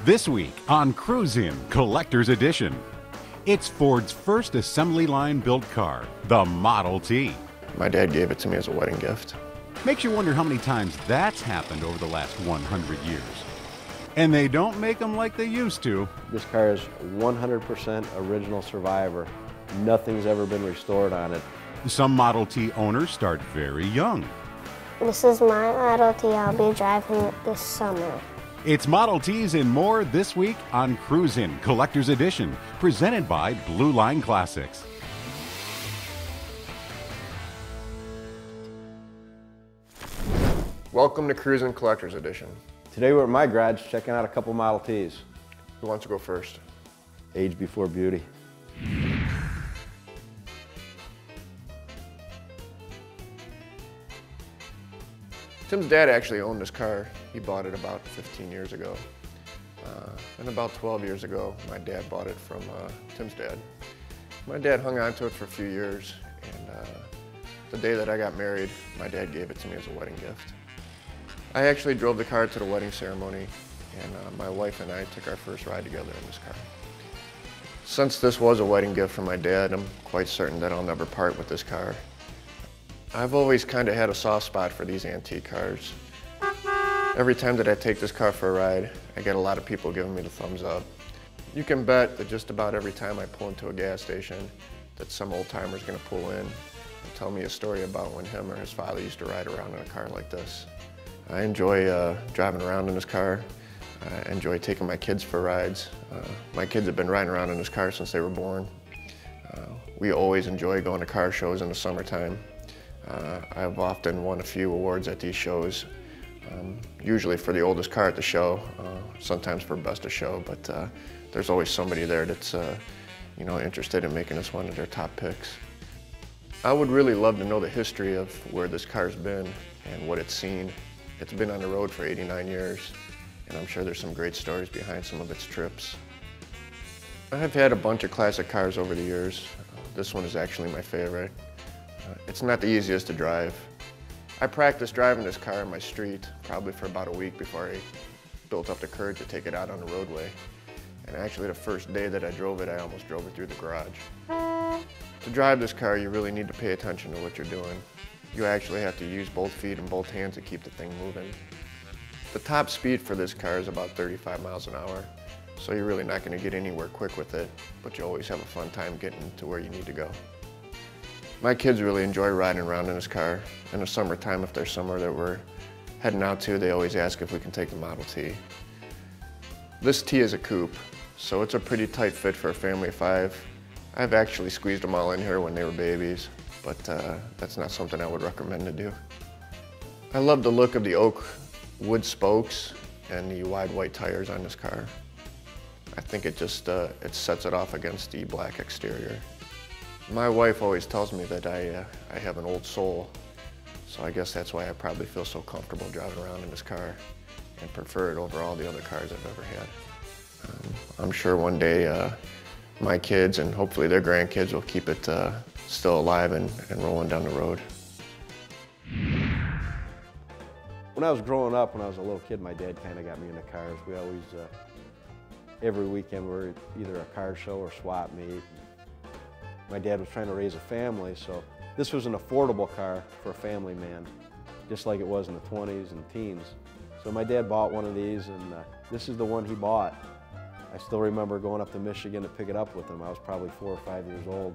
This week on Cruisin' Collector's Edition, it's Ford's first assembly line built car, the Model T. My dad gave it to me as a wedding gift. Makes you wonder how many times that's happened over the last 100 years. And they don't make them like they used to. This car is 100% original survivor. Nothing's ever been restored on it. Some Model T owners start very young. This is my Model T. I'll be driving it this summer. It's Model Ts and more this week on Cruisin' Collector's Edition, presented by Blue Line Classics. Welcome to Cruisin' Collector's Edition. Today we're at my garage checking out a couple Model Ts. Who wants to go first? Age before beauty. Tim's dad actually owned this car. He bought it about 15 years ago. And about 12 years ago, my dad bought it from Tim's dad. My dad hung on to it for a few years, and the day that I got married, my dad gave it to me as a wedding gift. I actually drove the car to the wedding ceremony, and my wife and I took our first ride together in this car. Since this was a wedding gift from my dad, I'm quite certain that I'll never part with this car. I've always kind of had a soft spot for these antique cars. Every time that I take this car for a ride, I get a lot of people giving me the thumbs up. You can bet that just about every time I pull into a gas station, that some old timer's gonna pull in and tell me a story about when him or his father used to ride around in a car like this. I enjoy driving around in this car. I enjoy taking my kids for rides. My kids have been riding around in this car since they were born. We always enjoy going to car shows in the summertime. I've often won a few awards at these shows, usually for the oldest car at the show, sometimes for best of show, but there's always somebody there that's interested in making us one of their top picks. I would really love to know the history of where this car's been and what it's seen. It's been on the road for 89 years, and I'm sure there's some great stories behind some of its trips. I've had a bunch of classic cars over the years. This one is actually my favorite. It's not the easiest to drive. I practiced driving this car in my street probably for about a week before I built up the courage to take it out on the roadway. And actually the first day that I drove it, I almost drove it through the garage. To drive this car, you really need to pay attention to what you're doing. You actually have to use both feet and both hands to keep the thing moving. The top speed for this car is about 35 miles an hour, so you're really not going to get anywhere quick with it, but you always have a fun time getting to where you need to go. My kids really enjoy riding around in this car. In the summertime, if there's somewhere that we're heading out to, they always ask if we can take the Model T. This T is a coupe, so it's a pretty tight fit for a family of 5. I've actually squeezed them all in here when they were babies, but that's not something I would recommend to do. I love the look of the oak wood spokes and the wide white tires on this car. I think it just it sets it off against the black exterior. My wife always tells me that I have an old soul, so I guess that's why I probably feel so comfortable driving around in this car and prefer it over all the other cars I've ever had. I'm sure one day my kids and hopefully their grandkids will keep it still alive and rolling down the road. When I was growing up, when I was a little kid, my dad kind of got me into cars. We always, every weekend, we were at either a car show or swap meet. My dad was trying to raise a family, so this was an affordable car for a family man, just like it was in the 20s and teens. So my dad bought one of these, and this is the one he bought. I still remember going up to Michigan to pick it up with him. I was probably 4 or 5 years old.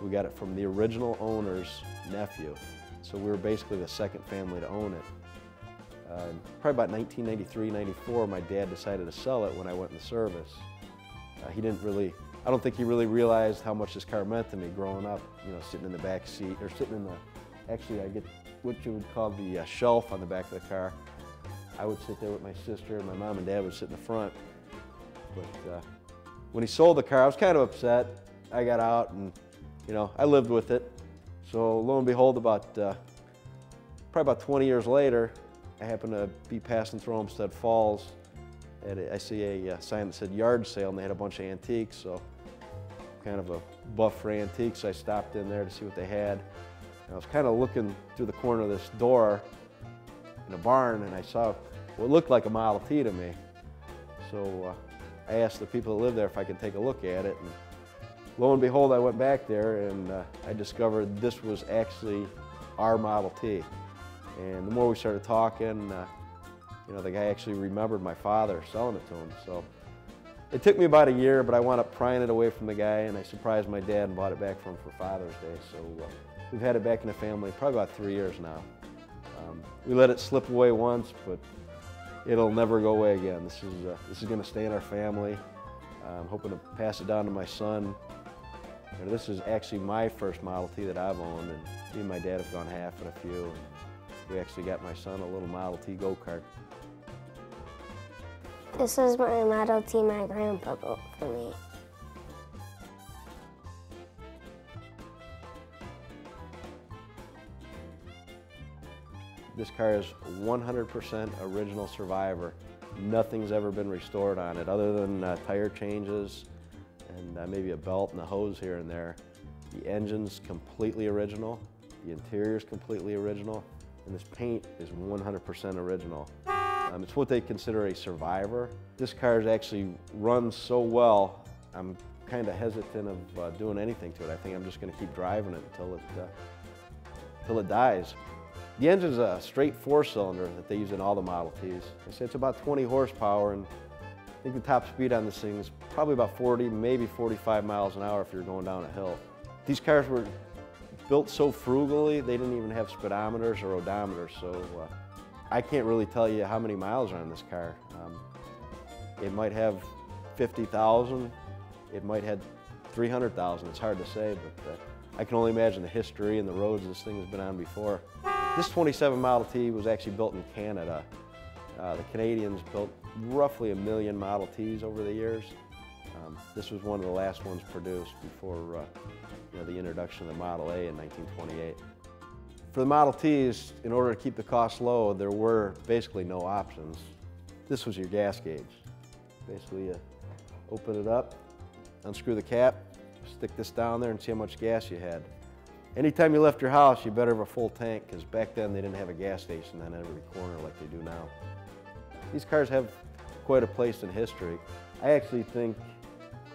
We got it from the original owner's nephew, so we were basically the second family to own it. Probably about 1993, 94, my dad decided to sell it when I went in the service. I don't think he really realized how much this car meant to me growing up, sitting in the back seat, or sitting in actually I get what you would call the shelf on the back of the car. I would sit there with my sister, and my mom and dad would sit in the front. But when he sold the car, I was kind of upset. I got out and, I lived with it. So lo and behold, probably about 20 years later, I happened to be passing through Olmsted Falls, and I see a sign that said yard sale, and they had a bunch of antiques, so kind of a buff for antiques, so I stopped in there to see what they had. And I was kind of looking through the corner of this door in a barn, and I saw what looked like a Model T to me. So I asked the people that live there if I could take a look at it, and lo and behold, I went back there and I discovered this was actually our Model T. And the more we started talking, you know, the guy actually remembered my father selling it to him. So it took me about a year, but I wound up prying it away from the guy, and I surprised my dad and bought it back from him for Father's Day. So we've had it back in the family probably about 3 years now. We let it slip away once, but it'll never go away again. This is going to stay in our family. I'm hoping to pass it down to my son. You know, this is actually my first Model T that I've owned, and me and my dad have gone half and a few. And we actually got my son a little Model T go-kart. This is my Model T my grandpa built for me. This car is 100% original Survivor. Nothing's ever been restored on it other than tire changes and maybe a belt and a hose here and there. The engine's completely original, the interior's completely original, and this paint is 100% original. It's what they consider a Survivor. This car actually runs so well, I'm kind of hesitant of doing anything to it. I think I'm just going to keep driving it until it dies. The engine's a straight 4-cylinder that they use in all the Model Ts. They say it's about 20 horsepower, and I think the top speed on this thing is probably about 40, maybe 45 miles an hour if you're going down a hill. These cars were built so frugally, they didn't even have speedometers or odometers, so I can't really tell you how many miles are on this car. It might have 50,000, it might have 300,000, it's hard to say, but I can only imagine the history and the roads this thing has been on before. This 27 Model T was actually built in Canada. The Canadians built roughly 1 million Model Ts over the years. This was one of the last ones produced before you know, the introduction of the Model A in 1928. For the Model Ts, in order to keep the cost low, there were basically no options. This was your gas gauge. Basically, you open it up, unscrew the cap, stick this down there and see how much gas you had. Anytime you left your house, you better have a full tank, because back then they didn't have a gas station on every corner like they do now. These cars have quite a place in history. I actually think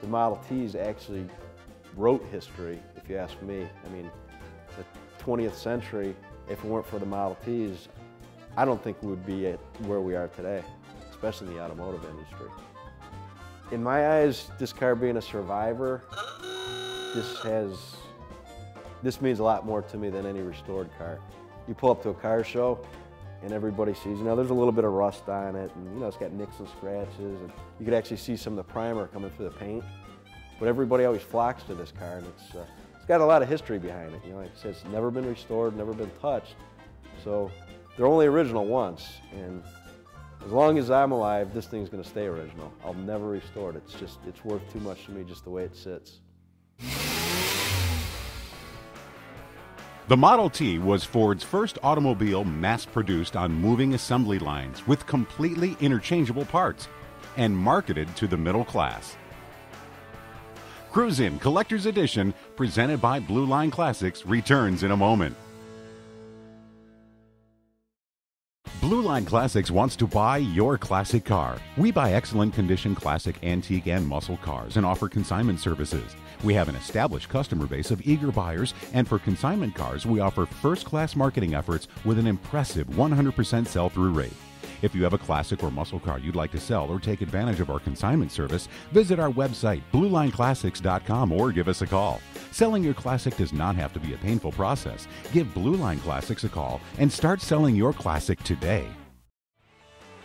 the Model Ts actually wrote history, if you ask me. I mean, the 20th century, if it weren't for the Model Ts, I don't think we would be at where we are today, especially in the automotive industry. In my eyes, this car being a Survivor, this means a lot more to me than any restored car. You pull up to a car show and everybody sees, you know, there's a little bit of rust on it, and you know, it's got nicks and scratches, and you could actually see some of the primer coming through the paint. But everybody always flocks to this car, and it's got a lot of history behind it. You know, like I said, it's never been restored, never been touched. So they're only original once, and as long as I'm alive, this thing's gonna stay original. I'll never restore it. It's worth too much to me just the way it sits. The Model T was Ford's first automobile mass-produced on moving assembly lines with completely interchangeable parts and marketed to the middle class. Cruise In Collector's Edition, presented by Blue Line Classics, returns in a moment. Blue Line Classics wants to buy your classic car. We buy excellent condition classic, antique, and muscle cars and offer consignment services. We have an established customer base of eager buyers, and for consignment cars, we offer first-class marketing efforts with an impressive 100% sell-through rate. If you have a classic or muscle car you'd like to sell or take advantage of our consignment service, visit our website, BlueLineClassics.com, or give us a call. Selling your classic does not have to be a painful process. Give Blue Line Classics a call and start selling your classic today.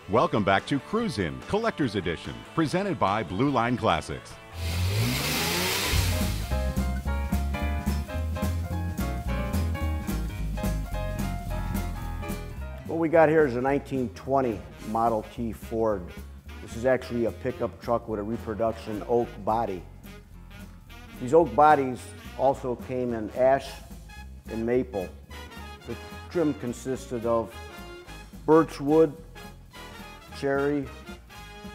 Welcome back to Cruise In Collector's Edition, presented by Blue Line Classics. What we got here is a 1920 Model T Ford. This is actually a pickup truck with a reproduction oak body. These oak bodies also came in ash and maple. The trim consisted of birch wood, cherry,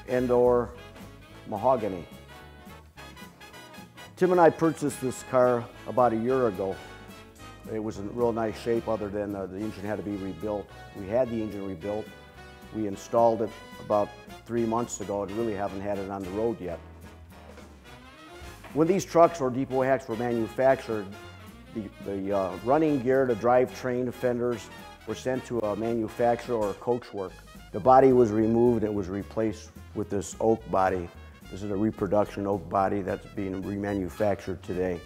and/or mahogany. Tim and I purchased this car about a year ago. It was in real nice shape, other than the engine had to be rebuilt. We had the engine rebuilt. We installed it about 3 months ago and really haven't had it on the road yet. When these trucks or depot hacks were manufactured, the running gear, the drivetrain, fenders were sent to a manufacturer or coachwork. The body was removed and it was replaced with this oak body. This is a reproduction oak body that's being remanufactured today.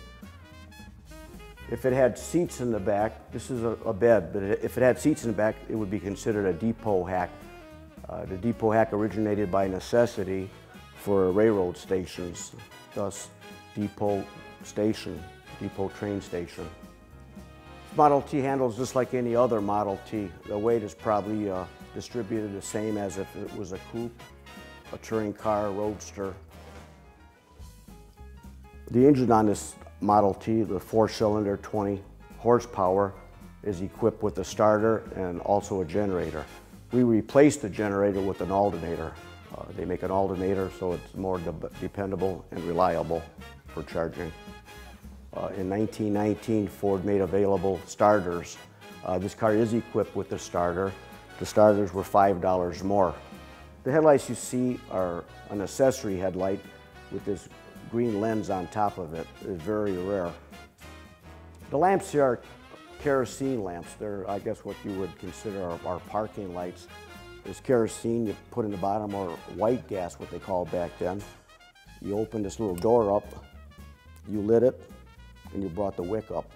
If it had seats in the back, this is a bed, but if it had seats in the back, it would be considered a depot hack. The depot hack originated by necessity for railroad stations, thus depot station, depot train station. Model T handles just like any other Model T. The weight is probably distributed the same as if it was a coupe, a touring car, a roadster. The engine on this Model T, the 4-cylinder, 20 horsepower, is equipped with a starter and also a generator. We replaced the generator with an alternator. They make an alternator so it's more dependable and reliable for charging. In 1919, Ford made available starters. This car is equipped with a starter. The starters were $5 more. The headlights you see are an accessory headlight with this green lens on top of it. It's very rare. The lamps here are kerosene lamps. They're, I guess, what you would consider our parking lights. There's kerosene you put in the bottom, or white gas, what they called back then. You open this little door up, you lit it, and you brought the wick up.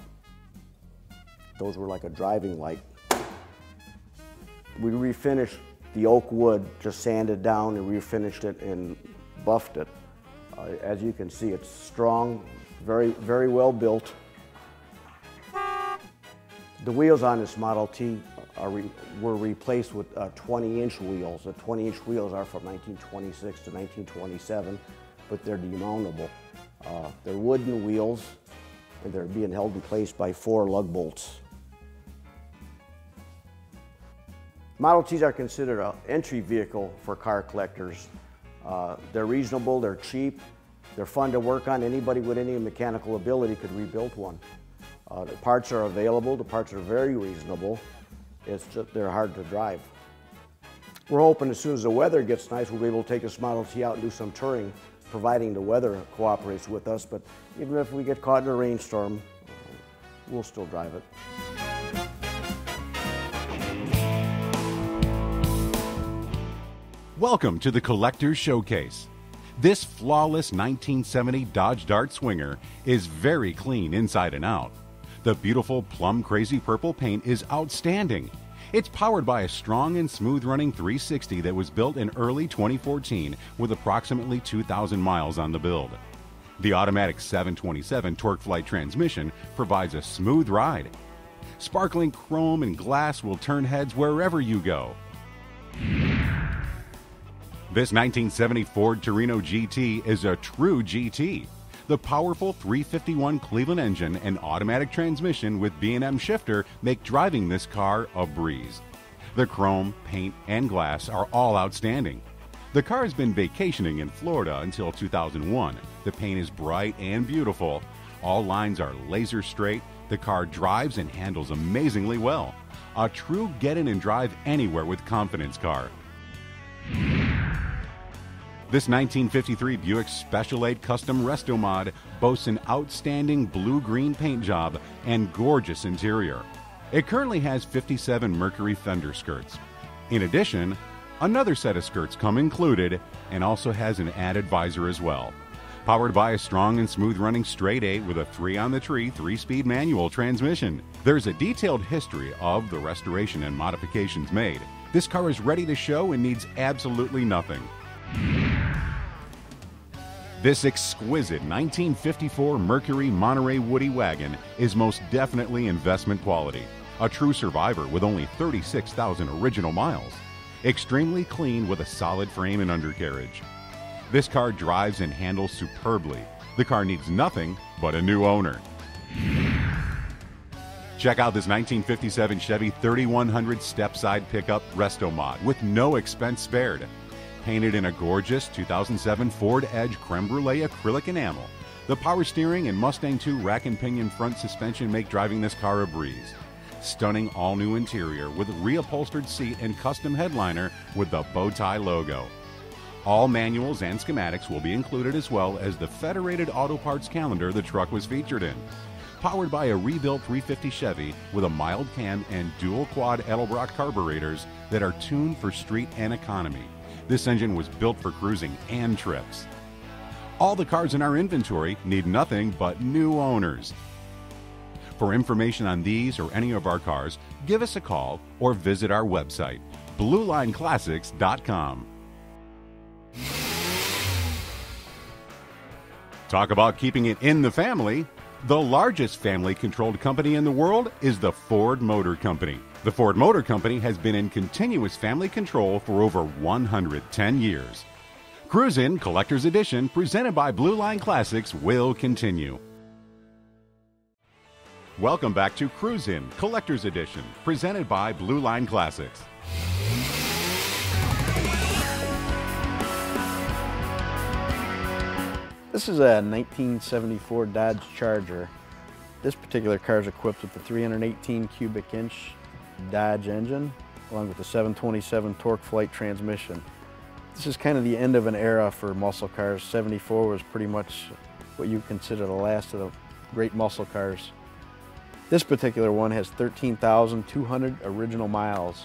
Those were like a driving light. We refinished the oak wood, just sanded down and refinished it and buffed it. As you can see, it's strong, very well built. The wheels on this Model T were replaced with 20-inch wheels. The 20-inch wheels are from 1926 to 1927, but they're demountable. They're wooden wheels, and they're being held in place by 4 lug bolts. Model Ts are considered an entry vehicle for car collectors. They're reasonable, they're cheap, they're fun to work on. Anybody with any mechanical ability could rebuild one. The parts are available, the parts are very reasonable. It's just, they're hard to drive. We're hoping as soon as the weather gets nice, we'll be able to take this Model T out and do some touring, providing the weather cooperates with us. But even if we get caught in a rainstorm, we'll still drive it. Welcome to the Collector's Showcase. This flawless 1970 Dodge Dart Swinger is very clean inside and out. The beautiful plum crazy purple paint is outstanding. It's powered by a strong and smooth running 360 that was built in early 2014 with approximately 2,000 miles on the build. The automatic 727 TorqueFlite transmission provides a smooth ride. Sparkling chrome and glass will turn heads wherever you go. This 1970 Ford Torino GT is a true GT. The powerful 351 Cleveland engine and automatic transmission with B&M shifter make driving this car a breeze. The chrome, paint, and glass are all outstanding. The car has been vacationing in Florida until 2001. The paint is bright and beautiful. All lines are laser straight. The car drives and handles amazingly well. A true get in and drive anywhere with confidence car. This 1953 Buick Special 8 Custom Resto Mod boasts an outstanding blue-green paint job and gorgeous interior. It currently has 57 Mercury fender skirts. In addition, another set of skirts come included and also has an added visor as well. Powered by a strong and smooth-running straight 8 with a 3-on-the-tree 3-speed manual transmission. There's a detailed history of the restoration and modifications made. This car is ready to show and needs absolutely nothing. This exquisite 1954 Mercury Monterey Woody wagon is most definitely investment quality. A true survivor with only 36,000 original miles. Extremely clean with a solid frame and undercarriage. This car drives and handles superbly. The car needs nothing but a new owner. Check out this 1957 Chevy 3100 step-side pickup Resto Mod with no expense spared. Painted in a gorgeous 2007 Ford Edge creme brulee acrylic enamel. The power steering and Mustang II rack and pinion front suspension make driving this car a breeze. Stunning all-new interior with reupholstered seat and custom headliner with the bow tie logo. All manuals and schematics will be included, as well as the Federated Auto Parts calendar the truck was featured in. Powered by a rebuilt 350 Chevy with a mild cam and dual quad Edelbrock carburetors that are tuned for street and economy. This engine was built for cruising and trips. All the cars in our inventory need nothing but new owners. For information on these or any of our cars, give us a call or visit our website, BlueLineClassics.com. Talk about keeping it in the family. The largest family-controlled company in the world is the Ford Motor Company. The Ford Motor Company has been in continuous family control for over 110 years. Cruise In Collector's Edition, presented by Blue Line Classics, will continue. Welcome back to Cruise In Collector's Edition, presented by Blue Line Classics. This is a 1974 Dodge Charger. This particular car is equipped with the 318 cubic inch Dodge engine, along with the 727 TorqueFlite transmission. This is kind of the end of an era for muscle cars. 74 was pretty much what you consider the last of the great muscle cars. This particular one has 13,200 original miles.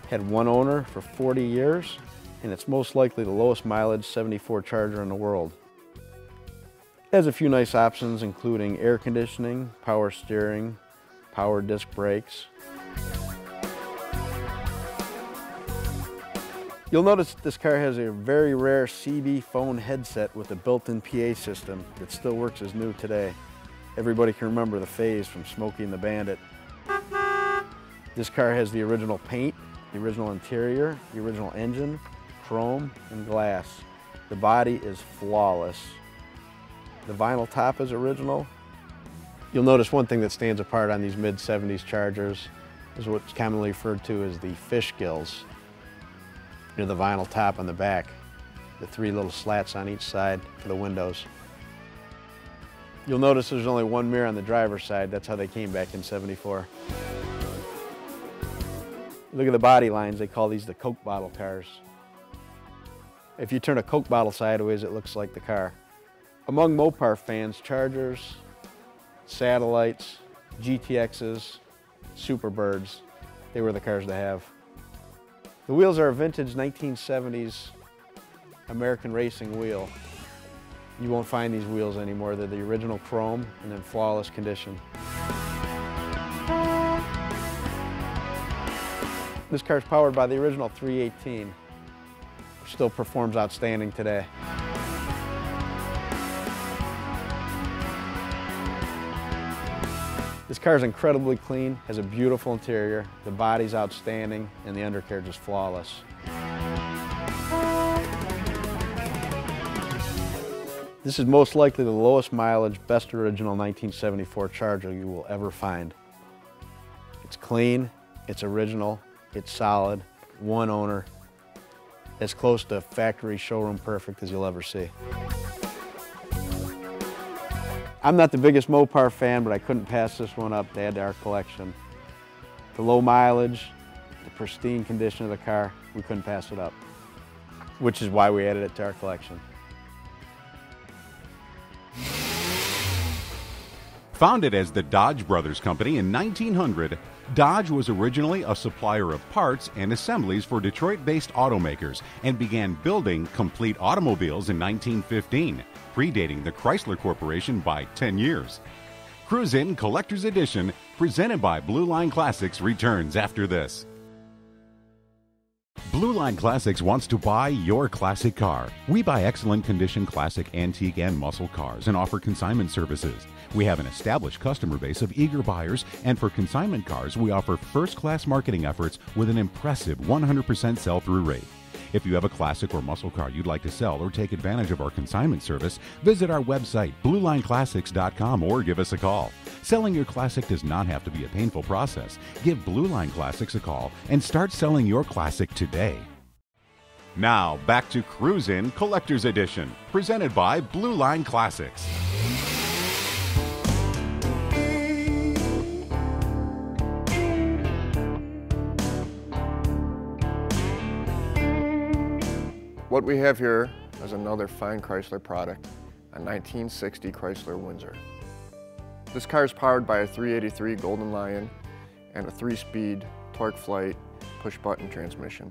Had one owner for 40 years, and it's most likely the lowest mileage 74 Charger in the world. It has a few nice options, including air conditioning, power steering, power disc brakes. You'll notice this car has a very rare CB phone headset with a built-in PA system that still works as new today. Everybody can remember the phase from Smokey and the Bandit. This car has the original paint, the original interior, the original engine, chrome, and glass. The body is flawless. The vinyl top is original. You'll notice one thing that stands apart on these mid-70s Chargers is what's commonly referred to as the fish gills. Near the vinyl top on the back, the three little slats on each side for the windows. You'll notice there's only one mirror on the driver's side. That's how they came back in 74. Look at the body lines. They call these the Coke bottle cars. If you turn a Coke bottle sideways, it looks like the car. Among Mopar fans, Chargers, Satellites, GTXs, Superbirds, they were the cars to have. The wheels are a vintage 1970s American racing wheel. You won't find these wheels anymore. They're the original chrome and in flawless condition. This car is powered by the original 318, which still performs outstanding today. This car is incredibly clean, has a beautiful interior, the body's outstanding, and the undercarriage is flawless. This is most likely the lowest mileage, best original 1974 Charger you will ever find. It's clean, it's original, it's solid, one owner, as close to factory showroom perfect as you'll ever see. I'm not the biggest Mopar fan, but I couldn't pass this one up to add to our collection. The low mileage, the pristine condition of the car, we couldn't pass it up, which is why we added it to our collection. Founded as the Dodge Brothers Company in 1900, Dodge was originally a supplier of parts and assemblies for Detroit-based automakers and began building complete automobiles in 1915, predating the Chrysler Corporation by 10 years. Cruise In Collector's Edition, presented by Blue Line Classics, returns after this. Blue Line Classics wants to buy your classic car. We buy excellent condition classic, antique, and muscle cars and offer consignment services. We have an established customer base of eager buyers, and for consignment cars, we offer first-class marketing efforts with an impressive 100% sell-through rate. If you have a classic or muscle car you'd like to sell or take advantage of our consignment service, visit our website, BlueLineClassics.com, or give us a call. Selling your classic does not have to be a painful process. Give Blue Line Classics a call and start selling your classic today. Now, back to Cruise In Collector's Edition, presented by Blue Line Classics. What we have here is another fine Chrysler product, a 1960 Chrysler Windsor. This car is powered by a 383 Golden Lion and a 3-speed TorqueFlite push-button transmission.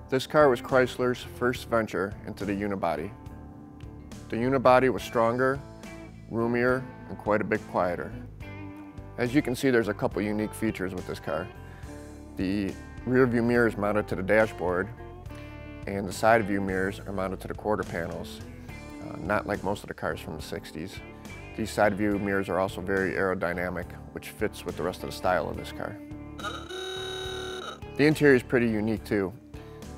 This car was Chrysler's first venture into the unibody. The unibody was stronger, roomier, and quite a bit quieter. As you can see, there's a couple unique features with this car. The rear view mirror is mounted to the dashboard, and the side view mirrors are mounted to the quarter panels, not like most of the cars from the 60s. These side view mirrors are also very aerodynamic, which fits with the rest of the style of this car. The interior is pretty unique too.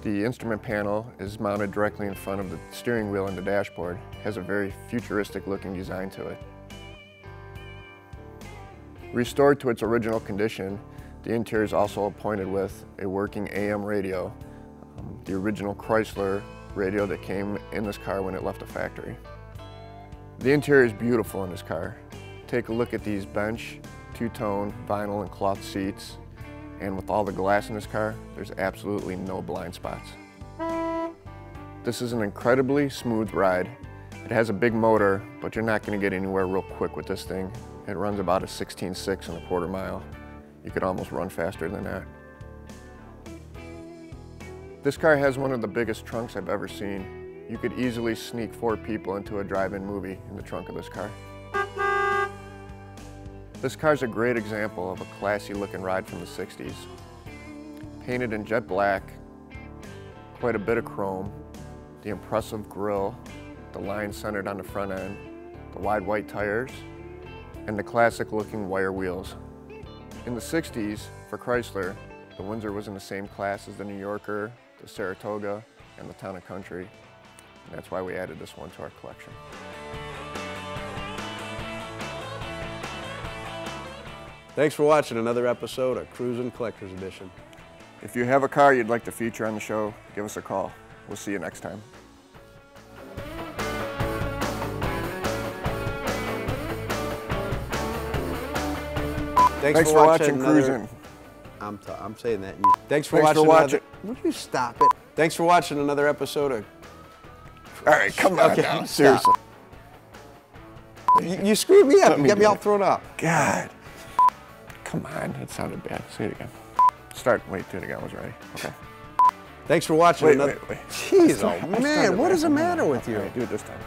The instrument panel is mounted directly in front of the steering wheel and the dashboard. It has a very futuristic looking design to it. Restored to its original condition, the interior is also appointed with a working AM radio, the original Chrysler radio that came in this car when it left the factory. The interior is beautiful in this car. Take a look at these bench, two-tone vinyl and cloth seats, and with all the glass in this car, there's absolutely no blind spots. This is an incredibly smooth ride. It has a big motor, but you're not going to get anywhere real quick with this thing. It runs about a 16.6 in a quarter mile. You could almost run faster than that. This car has one of the biggest trunks I've ever seen. You could easily sneak 4 people into a drive-in movie in the trunk of this car. This car's a great example of a classy looking ride from the 60s. Painted in jet black, quite a bit of chrome, the impressive grille, the line centered on the front end, the wide white tires, and the classic looking wire wheels. In the 60s, for Chrysler, the Windsor was in the same class as the New Yorker, the Saratoga, and the Town and Country. And that's why we added this one to our collection. Thanks for watching another episode of Cruisin' Collector's Edition. If you have a car you'd like to feature on the show, give us a call. We'll see you next time. Thanks for watching Cruisin'. I'm saying that. Thanks for watching. Would you stop it? Thanks for watching another episode of... All right, come on now, seriously. You screwed me up. You got me all thrown up. God. Come on, that sounded bad. Say it again. Wait, do it again, I was ready. Okay. Thanks for watching another... Wait. Jeez, oh man, what is the matter with you? All right, do it this time.